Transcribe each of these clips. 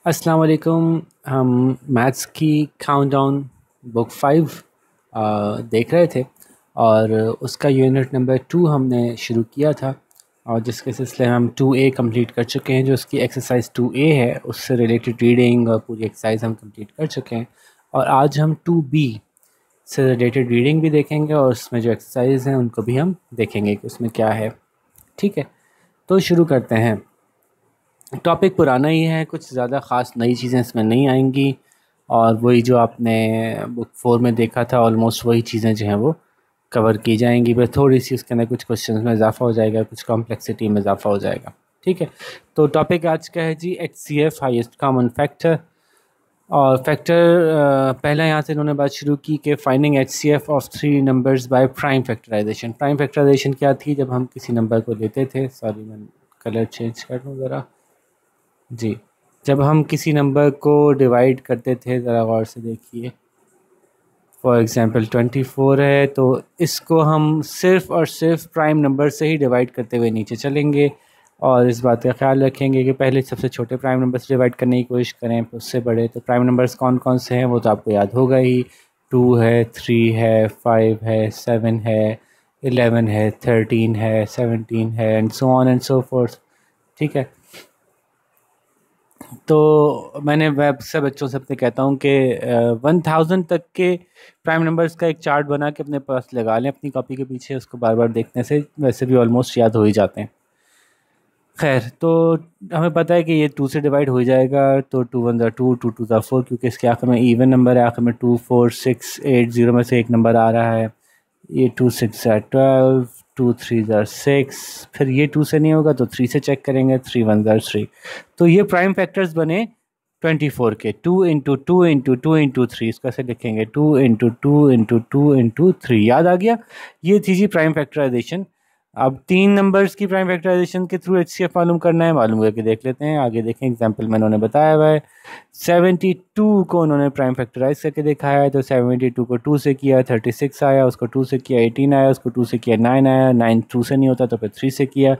अस्सलाम वालेकुम। हम मैथ्स की काउंटडाउन बुक 5 देख रहे थे और उसका यूनिट नंबर 2 हमने शुरू किया था और जिसके सिलसिले में हम 2A कंप्लीट कर चुके हैं। जो उसकी एक्सरसाइज 2A है उससे रिलेटेड रीडिंग और पूरी एक्सरसाइज हम कंप्लीट कर चुके हैं और आज हम 2B से रिलेटेड रीडिंग भी देखेंगे और उसमें जो एक्सरसाइज हैं उनको भी हम देखेंगे कि उसमें क्या है। ठीक है, तो शुरू करते हैं। टॉपिक पुराना ही है, कुछ ज़्यादा ख़ास नई चीज़ें इसमें नहीं आएंगी और वही जो आपने बुक 4 में देखा था ऑलमोस्ट वही चीज़ें जो हैं वो कवर की जाएंगी। बस थोड़ी सी उसके अंदर कुछ क्वेश्चंस में इजाफा हो जाएगा, कुछ कॉम्प्लेक्सिटी में इजाफा हो जाएगा। ठीक है, तो टॉपिक आज का है जी HCF, हाईएस्ट कॉमन फैक्टर। और फैक्टर पहला यहाँ से इन्होंने बात शुरू की कि finding HCF of 3 numbers by prime factorisation. Prime factorisation क्या थी? जब हम किसी नंबर को लेते थे, सॉरी मैं कलर चेंज कर लूँ ज़रा जी, जब हम किसी नंबर को डिवाइड करते थे, ज़रा गौर से देखिए, फॉर एग्ज़ाम्पल 24 है तो इसको हम सिर्फ़ और सिर्फ प्राइम नंबर से ही डिवाइड करते हुए नीचे चलेंगे और इस बात का ख्याल रखेंगे कि पहले सबसे छोटे प्राइम नंबर से डिवाइड करने की कोशिश करें, फिर उससे बड़े। तो प्राइम नंबर्स कौन कौन से हैं वो तो आपको याद होगा ही। 2 है, 3 है, 5 है, 7 है, 11 है, 13 है, 17 है and so on and so fourth. ठीक है, तो मैंने वेब से बच्चों से अपने कहता हूँ कि 1000 तक के प्राइम नंबर्स का एक चार्ट बना के अपने पास लगा लें अपनी कॉपी के पीछे। उसको बार बार देखने से वैसे भी ऑलमोस्ट याद हो ही जाते हैं। खैर, तो हमें पता है कि ये 2 से डिवाइड हो जाएगा, तो 2 1 2, 2 2 4, क्योंकि इसके आखिर में इवन नंबर है, आखिर में 2 4 6 8 0 में से एक नंबर आ रहा है। ये 2 6 12, 2 3 6, फिर ये 2 से नहीं होगा तो 3 से चेक करेंगे, 3 1 3। तो ये प्राइम फैक्टर्स बने 24 के। 2 इंटू 2 इंटू 2 इंटू 3, इसको ऐसे लिखेंगे 2 इंटू 2 इंटू 2 इंटू 3। याद आ गया? ये थी जी प्राइम फैक्टराइजेशन। अब 3 नंबर्स की प्राइम फैक्टराइजेशन के थ्रू HCF मालूम करना है, मालूम करके देख लेते हैं। आगे देखें, एग्जाम्पल में उन्होंने बताया हुआ है 72 को उन्होंने प्राइम फैक्टराइज करके दिखाया है। तो 72 को 2 से किया 36 आया, उसको 2 से किया 18 आया, उसको 2 से किया 9 आया, 9 2 से नहीं होता तो फिर 3 से किया,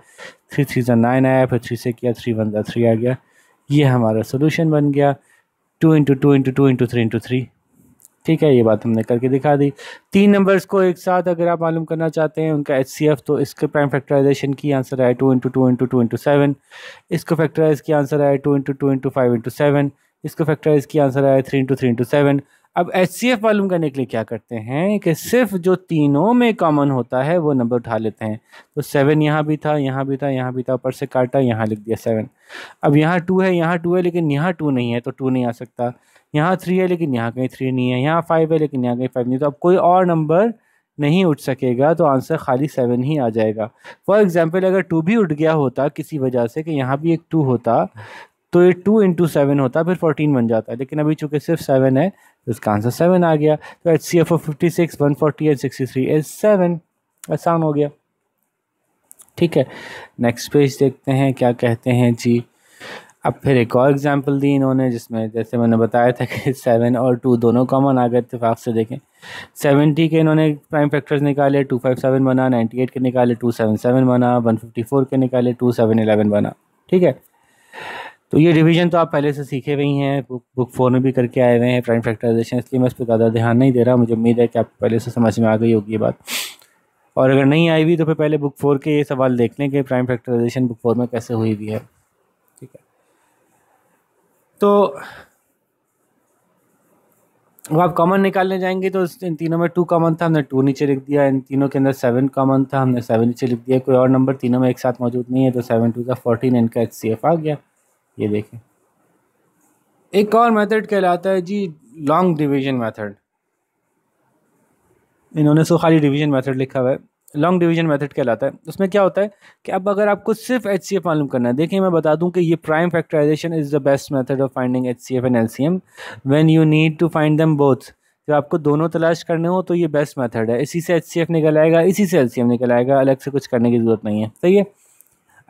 3 3 9 आया, फिर 3 से किया 3 1 3 आ गया। ये हमारा सोल्यूशन बन गया 2 इंटू 2 इंटू 2 इंटू 3 इंटू 3। ठीक है, ये बात हमने करके दिखा दी। 3 नंबर्स को एक साथ अगर आप मालूम करना चाहते हैं उनका HCF, तो इसके प्राइम फैक्टराइजेशन की आंसर आए 2 इंटू 2 इंटू 2 इंटू 7। इसको फैक्टराइज की आंसर आए 2 इंटू 2 इंटू 5 इंटू 7। इसको फैक्टराइज की आंसर आए 3 इंटू 3 इंटू 7। अब HCF मालूम करने के लिए क्या करते हैं कि सिर्फ जो तीनों में कॉमन होता है वो नंबर उठा लेते हैं। तो 7 यहाँ भी था, यहाँ भी था, यहाँ भी था, ऊपर से काटा, यहाँ लिख दिया 7। अब यहाँ 2 है, यहाँ 2 है, लेकिन यहाँ 2 नहीं है तो 2 नहीं आ सकता। यहाँ 3 है लेकिन यहाँ कहीं 3 नहीं है, यहाँ 5 है लेकिन यहाँ कहीं 5 नहीं। तो अब कोई और नंबर नहीं उठ सकेगा, तो आंसर खाली 7 ही आ जाएगा। फॉर एग्जाम्पल अगर 2 भी उठ गया होता किसी वजह से, कि यहाँ भी एक 2 होता, तो ये 2 इंटू 7 होता, फिर 14 बन जाता है। लेकिन अभी चूंकि सिर्फ 7 है तो इसका आंसर 7 आ गया। तो HCF ऑफ 56 140 एंड 63 इज 7। आसान हो गया। ठीक है, नेक्स्ट पेज देखते हैं क्या कहते हैं जी। अब फिर एक और एग्जांपल दी इन्होंने, जिसमें जैसे मैंने बताया था कि 7 और 2 दोनों कॉमन आ गए इत्तेफाक से। देखें 70 के इन्होंने प्राइम फैक्टर्स निकाले, 257 बना, 98 के निकाले 277 बना, 154 के निकाले 2711 बना। ठीक है, तो ये डिवीजन तो आप पहले से सीखे हुए ही हैं, बुक 4 में भी करके आए हुए हैं प्राइम फैक्टराइजेशन, इसलिए मैं इस पर ज़्यादा ध्यान नहीं दे रहा। मुझे उम्मीद है कि आपको पहले से समझ में आ गई होगी ये बात। और अगर नहीं आई हुई तो फिर पहले बुक 4 के ये सवाल देख लें कि प्राइम फैक्टराइजेशन बुक 4 में कैसे हुई हुई है। ठीक है, तो अब आप कॉमन निकालने जाएंगे तो इन तीनों में 2 कॉमन था, हमने 2 नीचे लिख दिया। इन तीनों के अंदर 7 कॉमन था, हमने 7 नीचे लिख दिया। कोई और नंबर तीनों में एक साथ मौजूद नहीं है, तो 7 2 14, इनका HCF आ गया। ये देखें, एक और मेथड कहलाता है जी लॉन्ग डिवीजन मेथड। इन्होंने सो खाली डिवीजन मेथड लिखा हुआ है, लॉन्ग डिवीजन मेथड कहलाता है। उसमें क्या होता है कि अब अगर आपको सिर्फ HCF मालूम करना है, देखिए मैं बता दूं कि ये prime factorisation is the best method of finding HCF and LCM when you need to find them both. जब आपको दोनों तलाश करने हो तो ये बेस्ट मेथड है। इसी से HCF निकल आएगा, इसी से LCM निकल आएगा, अलग से कुछ करने की ज़रूरत नहीं है। सही है,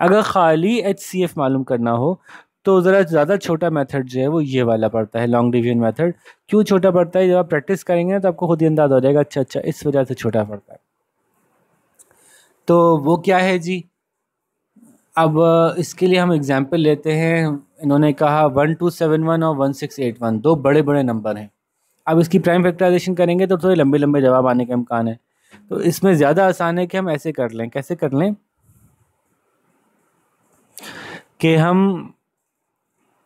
अगर खाली HCF मालूम करना हो तो ज़रा ज़्यादा छोटा मेथड जो है वो ये वाला पड़ता है, लॉन्ग डिवीजन मेथड। क्यों छोटा पड़ता है? जब आप प्रैक्टिस करेंगे ना तो आपको खुद ही अंदाज़ा हो जाएगा, अच्छा अच्छा इस वजह से छोटा पड़ता है। तो वो क्या है जी, अब इसके लिए हम एग्जाम्पल लेते हैं इन्होंने कहा 1271 और 1681 दो बड़े बड़े नंबर हैं। अब इसकी प्राइम फैक्टराइजेशन करेंगे तो थोड़े लंबे लंबे जवाब आने के इम्कान है। तो इसमें ज़्यादा आसान है कि हम ऐसे कर लें। कैसे कर लें कि हम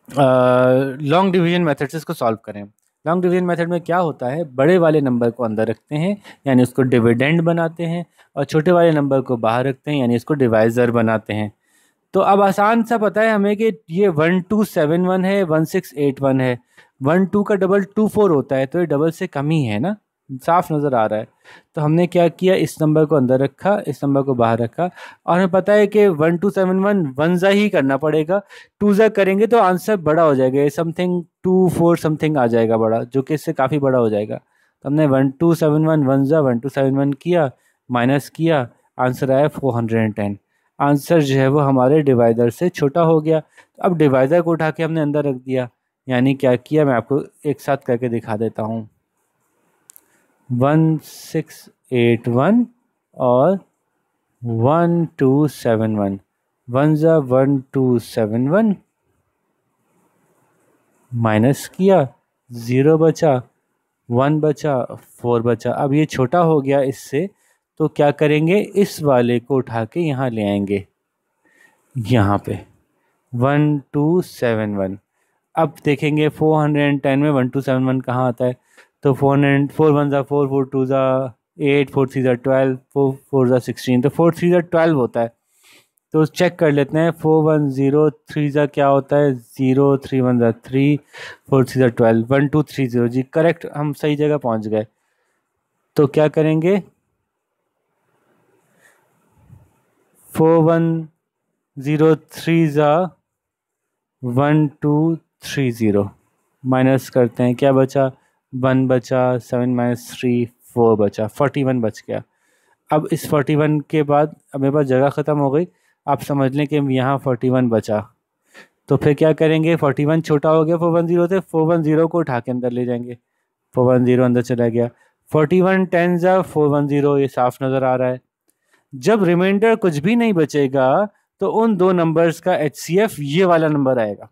लॉन्ग डिवीजन मेथड से इसको सॉल्व करें। लॉन्ग डिवीजन मेथड में क्या होता है, बड़े वाले नंबर को अंदर रखते हैं यानी उसको डिविडेंड बनाते हैं, और छोटे वाले नंबर को बाहर रखते हैं यानी इसको डिवाइज़र बनाते हैं। तो अब आसान सा पता है हमें कि ये 1271 है, 1681 है। 12 का डबल 24 होता है, तो ये डबल से कम ही है ना, साफ नज़र आ रहा है। तो हमने क्या किया, इस नंबर को अंदर रखा, इस नंबर को बाहर रखा, और हमें पता है कि 1271 वन ज़ा ही करना पड़ेगा, टू ज़ा करेंगे तो आंसर बड़ा हो जाएगा, समथिंग 24 समथिंग आ जाएगा बड़ा, जो कि इससे काफ़ी बड़ा हो जाएगा। तो हमने 1271 वन ज़ा 1271 किया, माइनस किया, आंसर आया 410। आंसर जो है वो हमारे डिवाइडर से छोटा हो गया। तो अब डिवाइडर को उठा के हमने अंदर रख दिया, यानी क्या किया, मैं आपको एक साथ करके दिखा देता हूँ। 1681 और 1271, 1271 माइनस किया, 0 बचा, 1 बचा, 4 बचा। अब ये छोटा हो गया इससे, तो क्या करेंगे, इस वाले को उठा के यहाँ ले आएंगे, यहाँ पे 1271। अब देखेंगे 410 में 1271 कहाँ आता है, तो 400, 4 वन ज़ा 4, 4 टू ज़ा 8, 4 थ्री ज़ा 12, 4 4 ज़ा 16, तो 4 थ्री ज़ा 12 होता है। तो चेक कर लेते हैं, 4103 ज़ा क्या होता है, 0, 3 वन ज़ा 3, 4 थ्री ज़ा 12, 1230 जी करेक्ट, हम सही जगह पहुंच गए। तो क्या करेंगे, 4103 ज़ा 1230 माइनस करते हैं, क्या बचा, 1 बचा, 7 माइनस 3 4 बचा, 41 बच गया। अब इस 41 के बाद अब मेरे पास जगह ख़त्म हो गई, आप समझ लें कि यहाँ 41 बचा। तो फिर क्या करेंगे, 41 छोटा हो गया 410 से, 410 को उठा के अंदर ले जाएंगे, 410 अंदर चला गया, 41 10 जा 410, ये साफ नज़र आ रहा है। जब रिमाइंडर कुछ भी नहीं बचेगा तो उन दो नंबर्स का HCF ये वाला नंबर आएगा,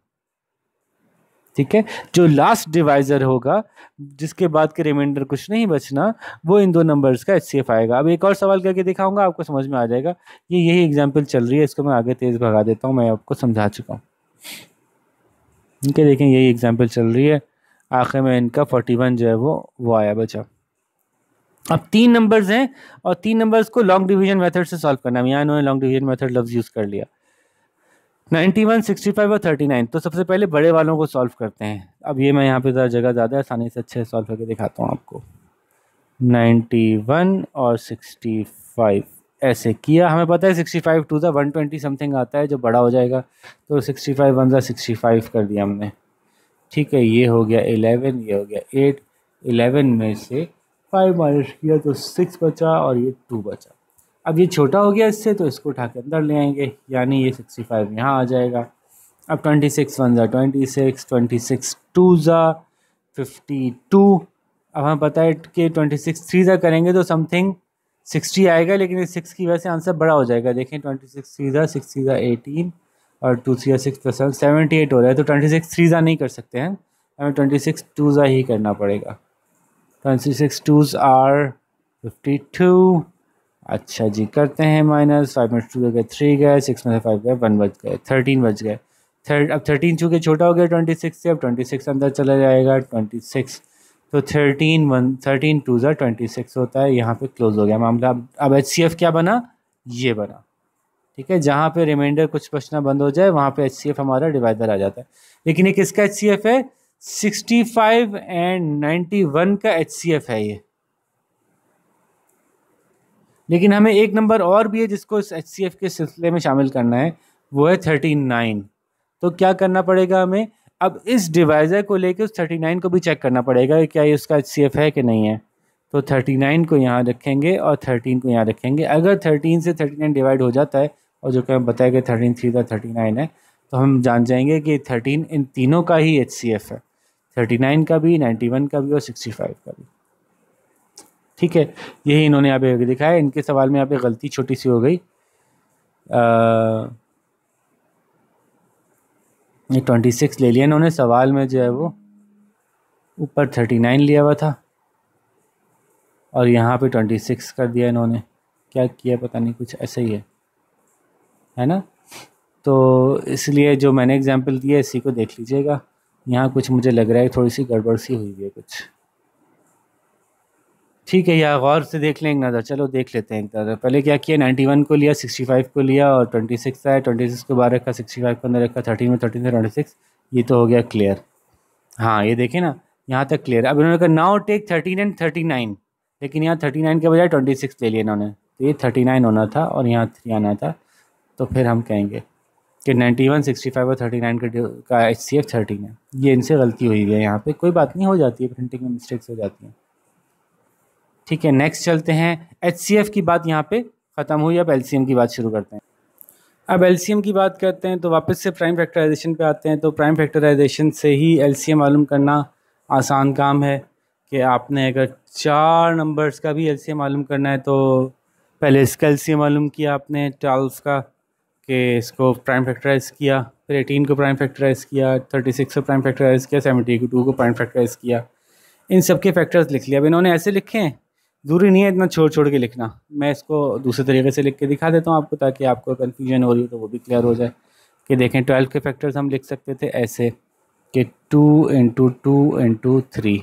ठीक है। जो लास्ट डिवाइजर होगा, जिसके बाद के रिमाइंडर कुछ नहीं बचना, वो इन दो नंबर्स का HCF आएगा। अब एक और सवाल करके दिखाऊंगा, आपको समझ में आ जाएगा। ये यही एग्जांपल चल रही है, इसको मैं आगे तेज भगा देता हूँ, मैं आपको समझा चुका हूँ। इनके देखें यही एग्जांपल चल रही है, आखिर में इनका 41 जो है वो आया बचा। अब 3 नंबर्स हैं और 3 नंबर्स को लॉन्ग डिवीजन मेथड से सॉल्व करना है। यहाँ इन्होंने लॉन्ग डिवीजन मेथड लफ्ज यूज़ कर लिया, 91, 65 और 39। तो सबसे पहले बड़े वालों को सॉल्व करते हैं। अब ये मैं यहाँ पे ज़रा जगह ज़्यादा है, आसानी से अच्छे सॉल्व करके दिखाता हूँ आपको। 91 और 65 ऐसे किया, हमें पता है 65 टू ज़ा 120 समथिंग आता है जो बड़ा हो जाएगा, तो 65 वन ज़ा 65 कर दिया हमने, ठीक है। ये हो गया 11, ये हो गया 8, 11 में से 5 माइनस किया तो 6 बचा और ये 2 बचा। अब ये छोटा हो गया इससे, तो इसको उठा के अंदर ले आएंगे, यानी ये 65 यहाँ आ जाएगा। अब 26 वन ज़ा 26, 26 टू ज़ा 52। अब हमें पता है कि 26 थ्री ज़ा करेंगे तो समथिंग 60 आएगा, लेकिन इस 6 की वजह से आंसर बड़ा हो जाएगा। देखें 26 थ्री ज़ा 6 थ्री ज़ा 18 और 2 थ्री ज़ा 6 प्लस 78 हो रहा है, तो 26 थ्री ज़ा नहीं कर सकते हैं, हमें 26 टू ज़ा ही करना पड़ेगा। 26 टूज़ आर 52। अच्छा जी, करते हैं माइनस, 5 में 2 गए 3 गए, 6 में से 5 गए 1 बच गए, 13 बच गए। अब 13 चूँकि छोटा हो गया 26 से, अब 26 अंदर चला जाएगा 26, तो 13 टू ज़ा 26 होता है। यहाँ पे क्लोज हो गया मामला। अब HCF क्या बना, ये बना, ठीक है। जहाँ पे रिमाइंडर कुछ बचना बंद हो जाए वहाँ पे HCF हमारा डिवाइडर आ जाता है। लेकिन ये किसका HCF है, 65 एंड 91 का HCF है ये। लेकिन हमें एक नंबर और भी है जिसको इस HCF के सिलसिले में शामिल करना है, वो है 39। तो क्या करना पड़ेगा हमें, अब इस डिवाइज़र को लेकर उस 39 को भी चेक करना पड़ेगा कि क्या ये उसका HCF है कि नहीं है। तो 39 को यहाँ रखेंगे और 13 को यहाँ रखेंगे। अगर 13 से 39 डिवाइड हो जाता है, और जो कि हमें बताया कि 13 थ्री ज़ा 39 है, तो हम जान जाएंगे कि 13 इन तीनों का ही HCF है, 39 का भी, 91 का भी और 65 का भी, ठीक है। यही इन्होंने यहाँ पे दिखाया। इनके सवाल में यहाँ पे गलती छोटी सी हो गई, ये 26 ले लिया इन्होंने, सवाल में जो है वो ऊपर 39 लिया हुआ था और यहाँ पे 26 कर दिया इन्होंने। क्या किया पता नहीं, कुछ ऐसा ही है ना। तो इसलिए जो मैंने एग्जांपल दिया इसी को देख लीजिएगा। यहाँ कुछ मुझे लग रहा है थोड़ी सी गड़बड़ सी हुई है कुछ। ठीक है, या गौर से देख लेंगे नज़र। चलो देख लेते हैं एक तरह। पहले क्या किया, 91 को लिया, 65 को लिया और 26 आया। 26 को बाहर रखा, 65 को अंदर रखा, 13 में 13 से 26, ये तो हो गया क्लियर। हाँ ये देखें ना, यहाँ तक क्लियर। अब इन्होंने कहा नाउ टेक 13 एंड 39, लेकिन यहाँ 39 के बजाय 26 ले लिया इन्होंने, तो ये 39 होना था और यहाँ 3 आना था। तो फिर हम कहेंगे कि 91, 65 और 39 का HCF 13 है। ये इनसे गलती हुई है यहाँ पे, कोई बात नहीं, हो जाती है, प्रिंटिंग में मिस्टेक्स हो जाती हैं। ठीक है, नेक्स्ट चलते हैं। HCF की बात यहाँ पे ख़त्म हुई, अब LCM की बात शुरू करते हैं। अब LCM की बात करते हैं तो वापस से प्राइम फैक्टराइजेशन पे आते हैं। तो प्राइम फैक्टराइजेशन से ही LCM मालूम करना आसान काम है कि आपने अगर 4 नंबर्स का भी LCM मालूम करना है तो पहले इसका LCM मालूम किया आपने 12 का, कि इसको प्राइम फैक्टराइज किया, फिर 18 को प्राइम फैक्टराइज किया, 36 को प्राइम फैक्टराइज किया, 72 को प्राइम फैक्टराइज किया। इन सब के फैक्टर्स लिख लिया। अब इन्होंने ऐसे लिखे हैं, ज़रूरी नहीं है इतना छोड़ छोड़ के लिखना, मैं इसको दूसरे तरीके से लिख के दिखा देता हूँ आपको, ताकि आपको कन्फ्यूजन हो रही हो तो वो भी क्लियर हो जाए। कि देखें 12 के फैक्टर्स हम लिख सकते थे ऐसे कि 2 इंटू 2 इंटू 3,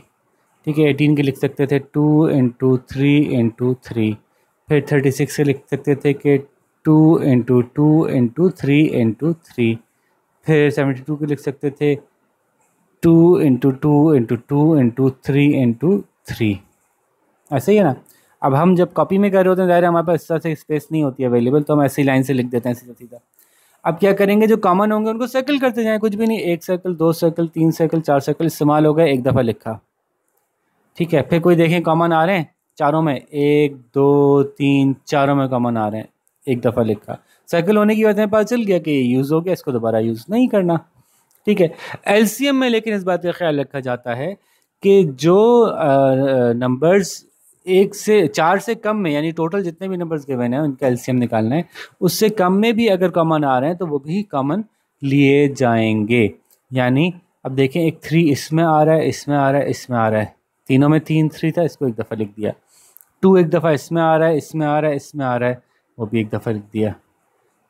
ठीक है। 18 के लिख सकते थे 2 इंटू 3 इंटू 3। फिर 36 के लिख सकते थे कि 2 इंटू 2 इंटू 3 इंटू 3। फिर 72 के लिख सकते थे 2 इंटू 2 इंटू 2 इंटू 3 इंटू 3। ऐसे ही है ना। अब हम जब कॉपी में कर रहे होते हैं, ज़ाहिर हमारे पास इस तरह से स्पेस नहीं होती है अवेलेबल, तो हम ऐसी लाइन से लिख देते हैं सीधा सीधा। अब क्या करेंगे, जो कॉमन होंगे उनको सर्कल करते जाएं, कुछ भी नहीं, 1 सर्कल, 2 सर्कल, 3 सर्कल, 4 सर्कल इस्तेमाल हो गए, एक दफ़ा लिखा, ठीक है। फिर कोई देखें कॉमन आ रहे हैं चारों में, 1 2 3 चारों में कॉमन आ रहे हैं, एक दफ़ा लिखा। सर्कल होने की वजह से पता चल गया कि ये यूज़ हो गया, इसको दोबारा यूज़ नहीं करना, ठीक है। LCM में लेकिन इस बात का ख्याल रखा जाता है कि जो नंबर्स 1 से 4 से कम में, यानी टोटल जितने भी नंबर्स गिवन हैं उनका LCM निकालना है, उससे कम में भी अगर कॉमन आ रहे हैं तो वो भी कॉमन लिए जाएंगे। यानी अब देखें, एक 3 इसमें आ रहा है, इसमें आ रहा है, इसमें आ रहा है, तीनों में 3 3 था, इसको एक दफ़ा लिख दिया। 2 एक दफ़ा इसमें आ रहा है, इसमें आ रहा है, इसमें आ रहा है, वो भी एक दफ़ा लिख दिया,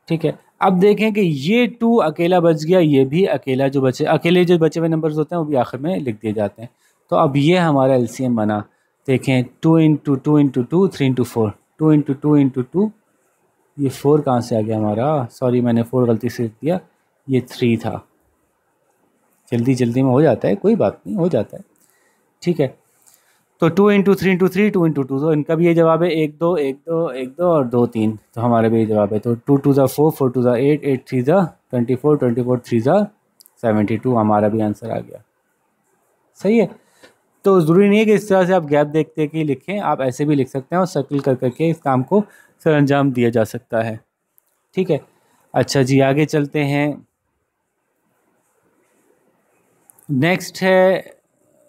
ठीक है। अब देखें कि ये 2 अकेला बच गया, ये भी अकेला जो बचे, अकेले जो बचे हुए नंबर्स होते हैं वो भी आखिर में लिख दिए जाते हैं। तो अब ये हमारा LCM बना। देखें 2 into 2 into 2 3 into 4, 2 into 2 into 2, ये 4 कहाँ से आ गया हमारा, सॉरी मैंने 4 गलती से लिख दिया, ये 3 था। जल्दी जल्दी में हो जाता है, कोई बात नहीं, हो जाता है, ठीक है। तो 2 इंटू 3 इंटू 3, 2 इंटू 2, तो इनका भी ये जवाब है 1 2 1 2 1 2 और 2 3, तो हमारा भी ये जवाब है। तो 2 2 ज़ा 4, 4 2 ज़ा 8, 8 3 ज़ा 24, 24 3 ज़ा 72, हमारा भी आंसर आ गया, सही है। तो ज़रूरी नहीं है कि इस तरह से आप गैप देखते कि लिखें, आप ऐसे भी लिख सकते हैं और सर्कल कर करके इस काम को सर अंजाम दिया जा सकता है, ठीक है। अच्छा जी, आगे चलते हैं। नेक्स्ट है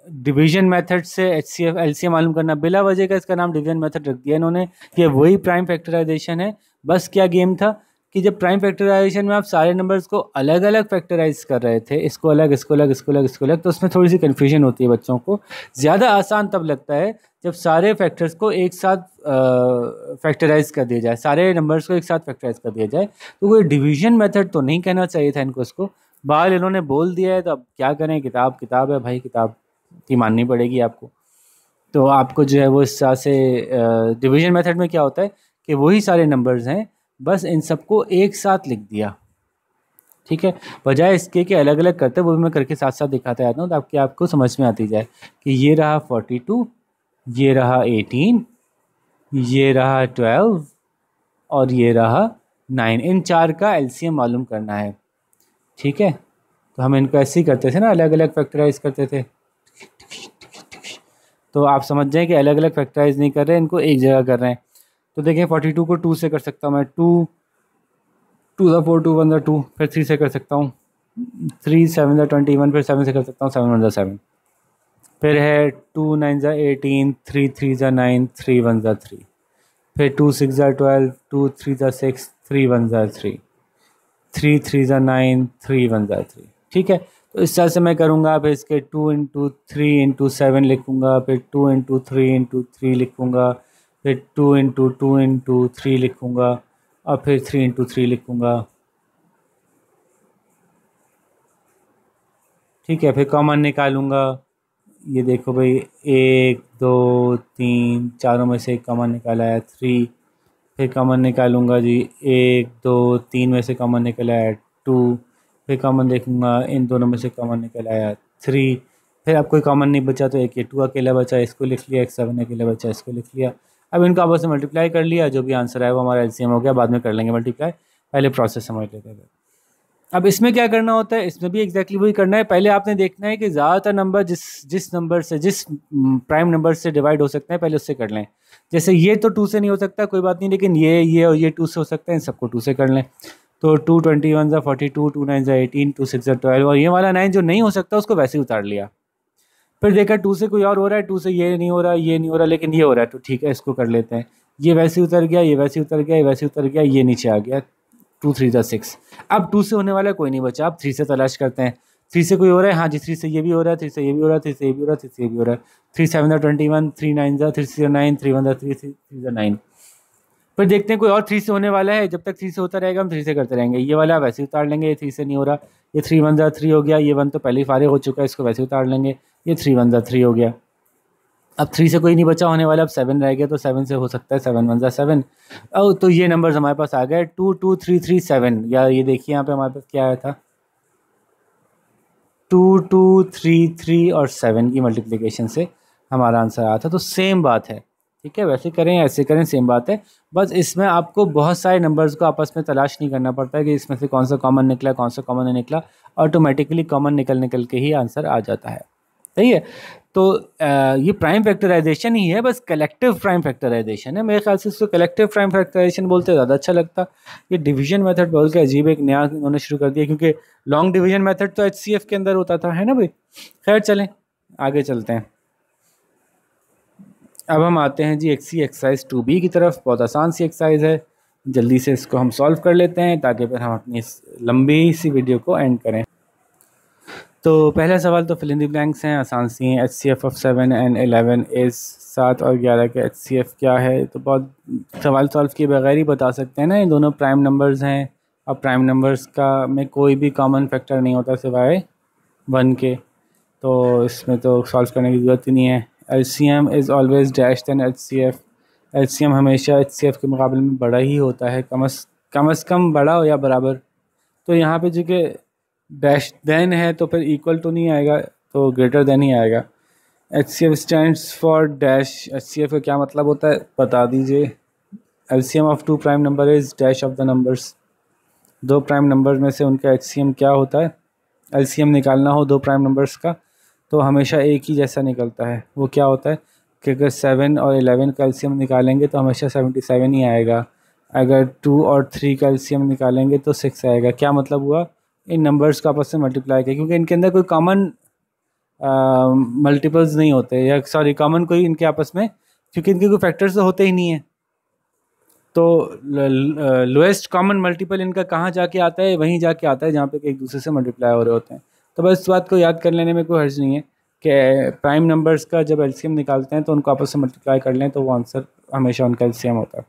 डिवीजन मेथड से HCF LCM मालूम करना। बिला वजह का इसका नाम डिवीजन मेथड रख दिया इन्होंने, कि वही प्राइम फैक्टराइजेशन है। बस क्या गेम था कि जब प्राइम फैक्टराइजेशन में आप सारे नंबर्स को अलग अलग फैक्टराइज कर रहे थे, इसको अलग, इसको अलग, इसको अलग, इसको अलग, तो उसमें थोड़ी सी कन्फ्यूजन होती है बच्चों को। ज़्यादा आसान तब लगता है जब सारे फैक्टर्स को एक साथ फैक्टराइज कर दिया जाए, सारे नंबर्स को एक साथ फैक्टराइज कर दिया जाए। तो कोई डिवीजन मेथड तो नहीं कहना चाहिए था इनको, इसको बाल इन्होंने बोल दिया है, तो अब क्या करें, किताब किताब है भाई, किताब की माननी पड़ेगी आपको। तो आपको जो है वो इस तरह से डिवीजन मेथड में क्या होता है कि वही सारे नंबर्स हैं, बस इन सबको एक साथ लिख दिया, ठीक है। बजाय इसके कि अलग अलग करते, वो भी मैं करके साथ साथ दिखाता जाता हूँ ताकि आपको समझ में आती जाए कि ये रहा 42, ये रहा 18, ये रहा 12 और ये रहा 9। इन 4 का LCM मालूम करना है, ठीक है। तो हम इनको ऐसे ही करते थे ना, अलग अलग फैक्टराइज करते थे। तो आप समझ जाएं कि अलग अलग फैक्टराइज नहीं कर रहे हैं, इनको एक जगह कर रहे हैं। तो देखें 42 को 2 से कर सकता हूँ मैं, 2 2 ज़ा 4, 2 1 ज़ा 2, फिर 3 से कर सकता हूँ, 3 7 ज़ा 21, फिर 7 से कर सकता हूँ, 7 1 ज़ा 7, फिर है 2 9 ज़ा 18, 3 3 ज़ा 9, 3 1 ज़ा 3, फिर 2 6 ज़ा 12, 2 3 ज़ा 6, 3 1 ज़ा 3, 3 3 ज़ा 9, 3 1 ज़ा 3, ठीक है। तो इस तरह से मैं करूँगा, फिर इसके 2 × 3 × 7 लिखूँगा, फिर 2 × 3 × 3 लिखूँगा, फिर 2 × 2 × 3 लिखूँगा, और फिर 3 × 3 लिखूँगा। ठीक है, फिर कॉमन निकालूँगा। ये देखो भाई, 1 2 3 चारों में से एक कॉमन निकाला है 3। फिर कॉमन निकालूंगा जी, 1 2 3 में से कॉमन निकला है 2। फिर कॉमन देखूंगा, इन दोनों में से कॉमन निकला है 3। फिर अब कोई कॉमन नहीं बचा, तो एक ये 2 अकेला बचा, इसको लिख लिया, एक 7 अकेला बचा, इसको लिख लिया। अब इनको आपस में मल्टीप्लाई कर लिया, जो भी आंसर है वो हमारा एलसीएम हो गया। बाद में कर लेंगे मल्टीप्लाई, पहले प्रोसेस समझ लेते हैं। अब इसमें क्या करना होता है, इसमें भी एग्जैक्टली वही करना है। पहले आपने देखना है कि ज़्यादातर नंबर जिस नंबर से, जिस प्राइम नंबर से डिवाइड हो सकते हैं, पहले उससे कर लें। जैसे ये तो 2 से नहीं हो सकता, कोई बात नहीं, लेकिन ये और ये 2 से हो सकते हैं, इन सबको 2 से कर लें। तो 2 21 42, 2 9 18, 2 6 12, और ये वाला 9 जो नहीं हो सकता उसको वैसे ही उतार लिया। फिर देखा 2 से कोई और हो रहा है, 2 से ये नहीं हो रहा, ये नहीं हो रहा, लेकिन ये हो रहा है, तो ठीक है, इसको कर लेते हैं। ये वैसे उतर गया, ये वैसे उतर गया, ये वैसे उतर गया, ये नीचे आ गया, 2 3 6। अब 2 से होने वाला कोई नहीं बचा, अब 3 से तलाश करते हैं। 3 से कोई हो रहा है, हाँ जी, 3 से ये भी हो रहा है, 3 से ये भी हो रहा है, 3 से ये भी हो रहा है, 3 से ये भी हो रहा है। 3 7 21, 3 9 3 6 9, 3 1 3 3 9। फिर देखते हैं कोई और 3 से होने वाला है। जब तक 3 से होता रहेगा हम 3 से करते रहेंगे। ये वाला वैसे उतार लेंगे, ये 3 से नहीं हो रहा। ये 3 1 3 हो गया, ये 1 तो पहले ही फारिग हो चुका है, इसको वैसे उतार लेंगे। ये 3 1 3 हो गया। अब 3 से कोई नहीं बचा होने वाला, अब 7 रह गया, तो 7 से हो सकता है, 7 1 7। अब तो ये नंबर्स हमारे पास आ गए 2 2 3 3 7। या ये देखिए यहाँ पे हमारे पास क्या आया था, 2 2 3 3 और 7 की मल्टीप्लिकेशन से हमारा आंसर आया था। तो सेम बात है, ठीक है, वैसे करें ऐसे करें, सेम बात है। बस इसमें आपको बहुत सारे नंबर्स को आपस में तलाश नहीं करना पड़ता है कि इसमें से कौन सा कॉमन निकला, कौन सा कॉमन नहीं निकला। ऑटोमेटिकली कॉमन निकल के ही आंसर आ जाता है। सही है। तो ये प्राइम फैक्टराइजेशन ही है, बस कलेक्टिव प्राइम फैक्टराइजेशन है। मेरे ख्याल से इसको कलेक्टिव प्राइम फैक्टराइजेशन बोलते ज़्यादा अच्छा लगता। ये डिवीजन मेथड बोल के अजीब एक नया उन्होंने शुरू कर दिया, क्योंकि लॉन्ग डिवीजन मेथड तो एचसीएफ के अंदर होता था, है ना भाई। खैर चलें आगे चलते हैं। अब हम आते हैं जी एक्सरसाइज 2B की तरफ। बहुत आसान सी एक्सरसाइज है, जल्दी से इसको हम सॉल्व कर लेते हैं ताकि फिर हम अपनी इस लंबी सी वीडियो को एंड करें। तो पहला सवाल तो फिल इन द ब्लैंक्स हैं, आसान सी हैं। HCF ऑफ 7 and 11 इज़ 7 और 11 का HCF क्या है। तो बहुत सवाल सॉल्व किए बगैर ही बता सकते हैं ना, ये दोनों प्राइम नंबर्स हैं। अब प्राइम नंबर्स का में कोई भी कॉमन फैक्टर नहीं होता सिवाय 1 के, तो इसमें तो सॉल्व करने की ज़रूरत ही नहीं है। LCM is always dash than HCF। LCM हमेशा HCF के मुकाबले में बड़ा ही होता है, कम से कम बड़ा हो या बराबर। तो यहाँ पे जो कि डैश देन है तो फिर इक्वल तो नहीं आएगा, तो ग्रेटर देन ही आएगा। HCF stands for dash. HCF का क्या मतलब होता है बता दीजिए। LCM of 2 prime number is dash of the numbers. 2 prime number में से उनका HCM क्या होता है। LCM निकालना हो 2 प्राइम नंबर्स का तो हमेशा एक ही जैसा निकलता है। वो क्या होता है कि अगर 7 और 11 का LCM निकालेंगे तो हमेशा 77 ही आएगा। अगर 2 और 3 का LCM निकालेंगे तो 6 आएगा। क्या मतलब हुआ, इन नंबर्स का आपस में मल्टीप्लाई किया, क्योंकि इनके अंदर कोई कॉमन मल्टीपल्स नहीं होते, या सॉरी कॉमन कोई इनके आपस में, क्योंकि इनके कोई फैक्टर्स तो होते ही नहीं है। तो लोएस्ट कॉमन मल्टीपल इनका कहाँ जाके आता है, वहीं जाके आता है जहाँ पे एक दूसरे से मल्टीप्लाई हो रहे होते हैं। तो बस इस बात को याद कर लेने में कोई हर्ज नहीं है कि प्राइम नंबर्स का जब एलसीएम निकालते हैं तो उनको आपस में मल्टीप्लाई कर लें तो वो आंसर हमेशा उनका एलसीएम होता है।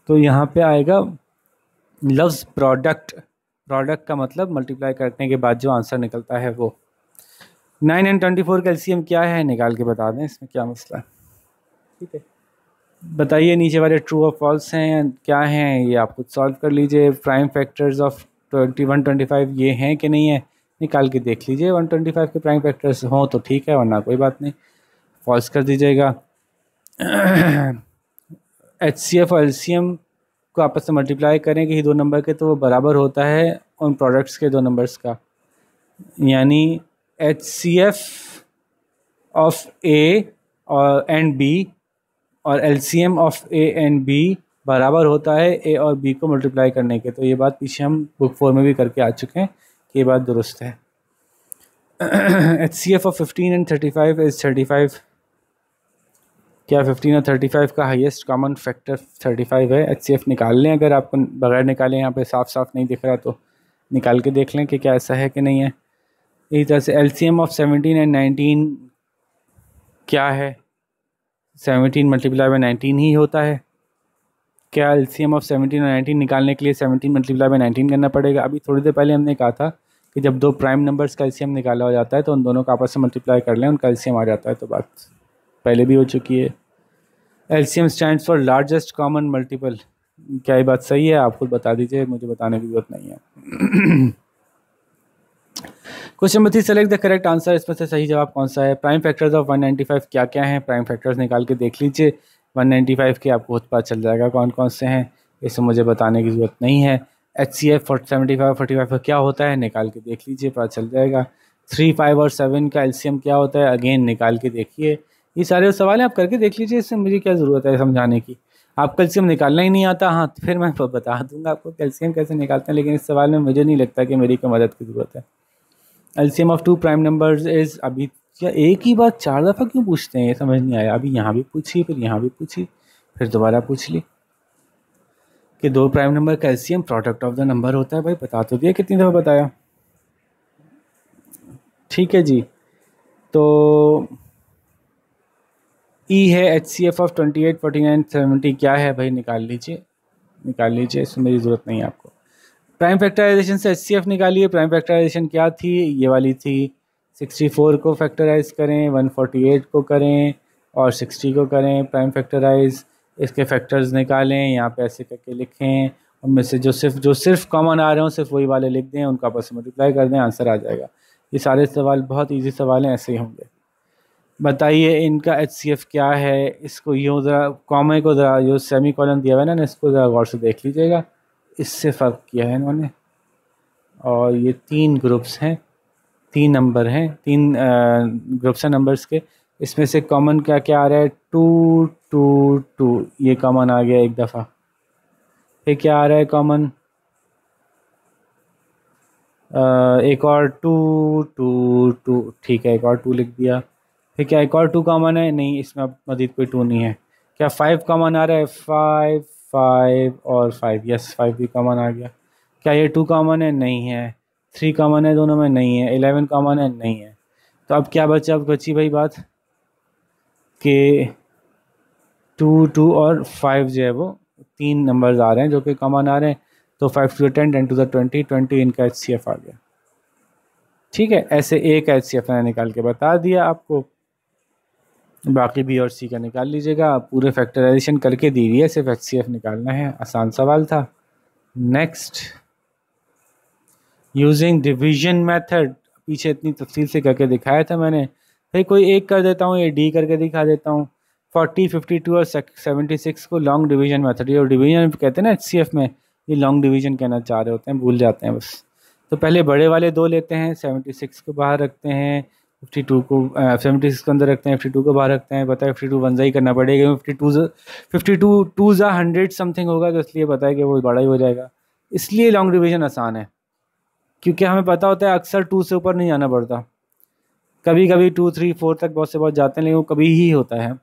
तो यहाँ पे आएगा लफ्ज़ प्रोडक्ट। प्रोडक्ट का मतलब मल्टीप्लाई करने के बाद जो आंसर निकलता है वो। 9 and 24 का एलसीएम क्या है, निकाल के बता दें, इसमें क्या मसला है। ठीक है, बताइए नीचे वाले ट्रू और फॉल्स हैं क्या हैं, ये आप खुद सॉल्व कर लीजिए। प्राइम फैक्टर्स ऑफ 125 ये हैं कि नहीं है, निकाल के देख लीजिए। 125 के प्राइम फैक्टर्स हों तो ठीक है, वरना कोई बात नहीं, फॉल्स कर दीजिएगा। HCF और LCM को आपस में मल्टीप्लाई करें कि दो नंबर के तो वो बराबर होता है उन प्रोडक्ट्स के दो नंबर्स का, यानी HCF ऑफ A और एंड B और LCM of A and B बराबर होता है A और B को मल्टीप्लाई करने के। तो ये बात पीछे हम बुक 4 में भी करके आ चुके हैं कि ये बात दुरुस्त है। HCF of 15 and 35 is 35। क्या 15 और 35 का हाईएस्ट कॉमन फैक्टर 35 है। HCF निकाल लें, अगर आपको बगैर निकाले यहाँ पे साफ साफ नहीं दिख रहा तो निकाल के देख लें कि क्या ऐसा है कि नहीं है। इसी तरह से LCM ऑफ 17 एंड 19 क्या है, 17 मल्टीप्लाई बाई 19 ही होता है। क्या LCM ऑफ 17 और 19 निकालने के लिए 17 मल्टीप्लाई बाई 19 करना पड़ेगा? अभी थोड़ी देर पहले हमने कहा था कि जब दो प्राइम नंबर्स का LCM निकाला हो जाता है तो उन दोनों का आपस में मल्टीप्लाई कर लें, उनका LCM आ जाता है। तो बात पहले भी हो चुकी है। LCM stands for largest common multiple. क्या ये बात सही है? आप खुद बता दीजिए, मुझे बताने की जरूरत नहीं है। Question number 3, select the correct answer. इसमें से सही जवाब कौन सा है? प्राइम फैक्टर्स ऑफ 195 क्या क्या हैं? प्राइम फैक्टर्स निकाल के देख लीजिए 195 के, आपको खुद पता चल जाएगा कौन कौन से हैं, इसे मुझे बताने की ज़रूरत नहीं है। HCF 75 45 का क्या होता है? निकाल के देख लीजिए, पता चल जाएगा। 3, 5 और 7 का LCM क्या होता है? अगेन निकाल के देखिए। ये सारे सवाल आप करके देख लीजिए, इससे मुझे क्या ज़रूरत है समझाने की। आपको LCM निकालना ही नहीं आता, हाँ तो फिर मैं बता दूंगा आपको LCM कैसे निकालते हैं, लेकिन इस सवाल में मुझे नहीं लगता कि मेरी कोई मदद की ज़रूरत है। LCM of 2 prime numbers is, अभी क्या एक ही बात 4 दफ़ा क्यों पूछते हैं, ये समझ नहीं आया। अभी यहाँ भी पूछी, फिर यहाँ भी पूछी, फिर दोबारा पूछ ली कि 2 प्राइम नंबर का LCM product of the number होता है। भाई बता तो दिया, कितनी दफ़ा बताया। ठीक है जी, तो E है HCF ऑफ 28 49 70 क्या है? भाई निकाल लीजिए, निकाल लीजिए, इसमें मेरी ज़रूरत नहीं है आपको। प्राइम फैक्टराइजेशन से HCF निकालिए। प्राइम फैक्टराइजेशन क्या थी? ये वाली थी। 64 को फैक्टराइज करें, 148 को करें और 60 को करें प्राइम फैक्टराइज। इसके फैक्टर्स निकालें, यहाँ पे ऐसे करके लिखें, उनमें से जो सिर्फ कॉमन आ रहे हो सिर्फ वही वाले लिख दें, उनका आपस में मल्टीप्लाई कर दें, आंसर आ जाएगा। ये सारे सवाल बहुत ईजी सवाल हैं, ऐसे ही होंगे। बताइए इनका HCF क्या है? इसको यूँ ज़रा कॉमे को ज़रा जो सेमी कॉलन दिया हुआ है ना, इसको ज़रा गौर से देख लीजिएगा। इससे फ़र्क किया है इन्होंने, और ये 3 ग्रुप्स हैं, 3 नंबर हैं, 3 ग्रुप्स हैं नंबर्स के। इसमें से कॉमन क्या क्या आ रहा है? 2 2 2, ये कॉमन आ गया एक दफ़ा। फिर क्या आ रहा है कॉमन? एक और 2 2 2, ठीक है, एक और 2 लिख दिया। फिर क्या एक और 2 कॉमन है? नहीं, इसमें अब मज़ीद कोई 2 नहीं है। क्या 5 कॉमन आ रहा है? 5 5 और 5, यस 5 भी कॉमन आ गया। क्या ये 2 कॉमन है? नहीं है। 3 कॉमन है दोनों में? नहीं है। 11 कॉमन है? नहीं है। तो अब क्या बचा? अब बची भाई बात कि 2 2 और 5 जो है वो 3 नंबर्स आ रहे हैं जो कि कॉमन आ रहे हैं। तो 5 टू द 10 10 टू द 20 20 इनका HCF आ गया। ठीक है, ऐसे एक HCF मैंने निकाल के बता दिया आपको, बाकी B और C का निकाल लीजिएगा। पूरे फैक्टराइजेशन करके दी हुई है, सिर्फ HCF निकालना है। आसान सवाल था। नेक्स्ट, यूजिंग डिवीजन मेथड, पीछे इतनी तफसील से करके दिखाया था मैंने। भाई कोई एक कर देता हूँ, ये D करके दिखा देता हूँ। 40 52 और 76 को लॉन्ग डिवीजन मेथड, ये डिवीजन कहते हैं ना HCF में, ये लॉन्ग डिवीजन कहना चाह रहे होते हैं, भूल जाते हैं बस। तो पहले बड़े वाले 2 लेते हैं, 76 को बाहर रखते हैं, 52 को 76 को अंदर रखते हैं, 52 को बाहर रखते हैं। बताए 52 वनजा ही करना पड़ेगा, 52 2 ज़ा 100 समथिंग होगा, तो इसलिए बताया कि वो बड़ा ही हो जाएगा। इसलिए लॉन्ग डिवीजन आसान है, क्योंकि हमें पता होता है अक्सर 2 से ऊपर नहीं जाना पड़ता। कभी कभी 2 3 4 तक बहुत से बहुत जाते हैं, लेकिन वो कभी ही होता है।